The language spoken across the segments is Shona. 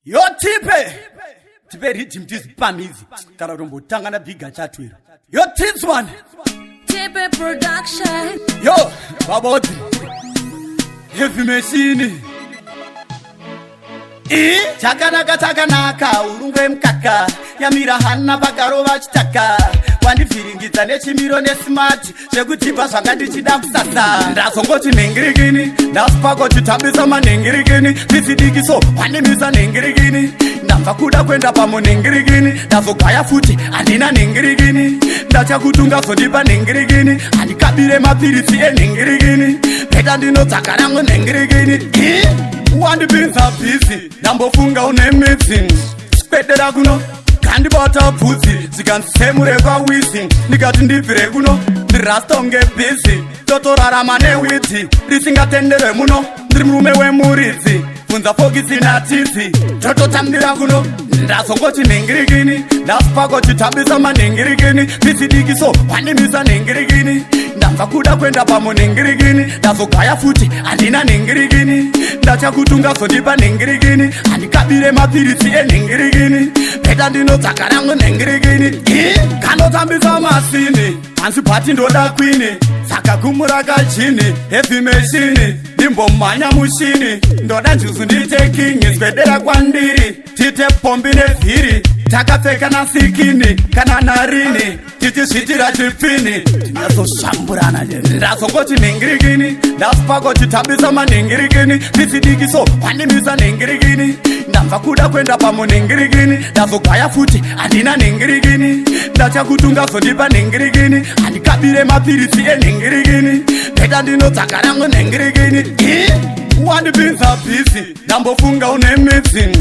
Yo tipe rhythm tizipamizi kana tombotanga na big chatwira. Yo tips one Tipe production. Yo baboti heavy machine chakanaka urungwe mkaka yamira hana pakarova chitaka wandivhiringidza nechimiro nesmart zvekutipa zvangandichida kusasa ndazongoti nhengirikini ndasipakotitambisa manhengirikini tisidikiso wandimisa nhengirikini ndabva kuda kuenda pamunhengirikini ndazogaya futi handina nhengirikini ndachakutunga zondipa nhengirikini handikabire mapirisi enhengirikini peta ndinodzaka nangu nhengirikini wandipinza bhizi ndambofunga une midzi kwedera kuno kandibata bvudzi zikanzisemure kwawizi ndikati ndibvire kuno ndirastonge bhizi totorarama newidzi risingatenderwe muno ndiri murume wemuridzi bvunza fokisi natidzi tototambira kuno ndazongoti nhengirikini ndasipakotitambisa manhengirikini pisidikiso wandimisa nhengirikini ndabva kuda kuenda pamunhengirikini ndazogaya futi handina nhengirikini ndachakutunga zondipa nhengirikini handikabire mapirisi enhengirikini peta ndinodzaka nangu nhengirikini kanotambisa masini hanzi pati ndoda kwini saka gumura kachini heavy machine ndimbomhanya mushini ndoda njuzu ndite kingi swedera kwandiri tite pombi nevhiri takapfeka nasikini kana narini tichizvitira chipfini tinazoshamburana ndazongoti nhengirikini ndasipakotitambisa manhengirikini tisidikiso wandimisa nhengirikini ndabva kuda kuenda pamunhengirikini ndazogaya futi handina nhengirikini ndachakutunga zondipa nhengirikini handikabire mapirisi enhengirikini peta ndinodzaka nangu nhengirikini wandipinza bhizi ndambofunga une midzi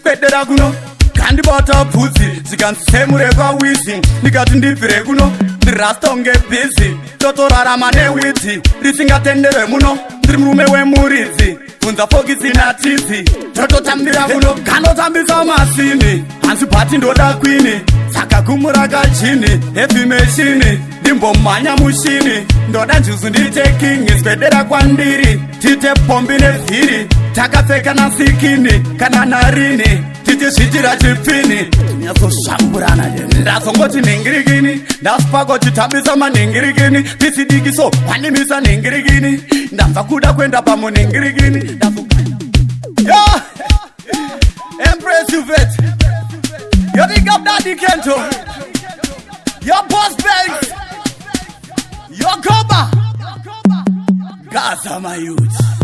kwedera kuno kandibata bvudzi zikanzisemure kwawizi ndikati ndibvire kuno ndirastonge bhizi totorarama newidzi risingatenderwe muno ndiri murume wemuridzi bvunza fokisi natidzi tototambira kuno kanotambisa masini hanzi pati ndoda kwini saka gumura kachini heavy machine ndimbomhanya mushini ndoda njuzu ndite kingi swedera kwandiri tite pombi nevhiri takapfeka nasikini kana narini tichizvitira chipfini tinyazoshamburana ndazongoti nhengirikini ndasipakotitambisa manhengirikini tisidikiso wandimisa nhengirikini ndabva kuda kuenda pamunhengirikini yo empress uvet yo big up Daddy Kento yo boss banks yo Koba Gaza my youth